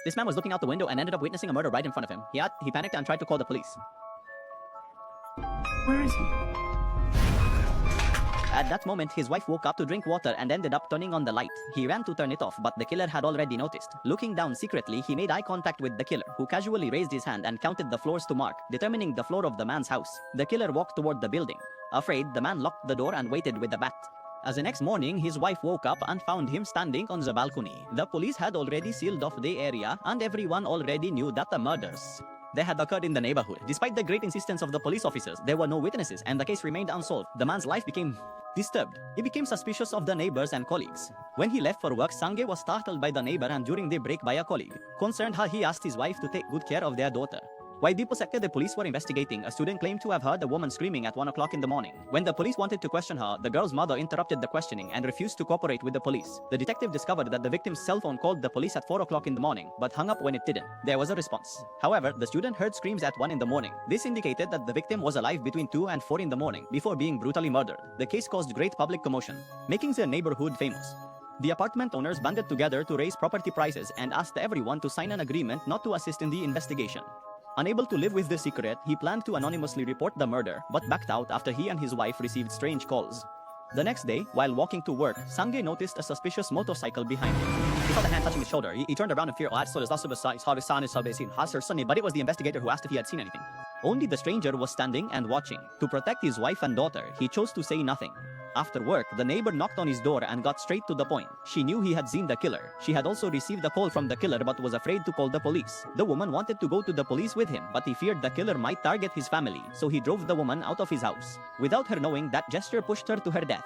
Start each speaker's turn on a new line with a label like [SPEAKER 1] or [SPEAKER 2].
[SPEAKER 1] This man was looking out the window and ended up witnessing a murder right in front of him. He panicked and tried to call the police.
[SPEAKER 2] Where is he?
[SPEAKER 1] At that moment, his wife woke up to drink water and ended up turning on the light. He ran to turn it off, but the killer had already noticed. Looking down secretly, he made eye contact with the killer, who casually raised his hand and counted the floors to mark, determining the floor of the man's house. The killer walked toward the building. Afraid, the man locked the door and waited with the bat. As the next morning, his wife woke up and found him standing on the balcony. The police had already sealed off the area, and everyone already knew that the murders they had occurred in the neighborhood. Despite the great insistence of the police officers, there were no witnesses and the case remained unsolved. The man's life became disturbed. He became suspicious of the neighbors and colleagues. When he left for work, Sange was startled by the neighbor and during the break by a colleague. Concerned, he asked his wife to take good care of their daughter. While people suspected the police were investigating, a student claimed to have heard a woman screaming at 1 o'clock in the morning. When the police wanted to question her, the girl's mother interrupted the questioning and refused to cooperate with the police. The detective discovered that the victim's cell phone called the police at 4 o'clock in the morning, but hung up when it didn't. There was a response. However, the student heard screams at 1 in the morning. This indicated that the victim was alive between 2 and 4 in the morning, before being brutally murdered. The case caused great public commotion, making the neighborhood famous. The apartment owners banded together to raise property prices and asked everyone to sign an agreement not to assist in the investigation. Unable to live with the secret, he planned to anonymously report the murder, but backed out after he and his wife received strange calls. The next day, while walking to work, Sange noticed a suspicious motorcycle behind him. He felt a hand touching his shoulder. He turned around in fear. But it was the investigator who asked if he had seen anything. Only the stranger was standing and watching. To protect his wife and daughter, he chose to say nothing. After work, the neighbor knocked on his door and got straight to the point. She knew he had seen the killer. She had also received a call from the killer but was afraid to call the police. The woman wanted to go to the police with him, but he feared the killer might target his family, so he drove the woman out of his house. Without her knowing, that gesture pushed her to her death.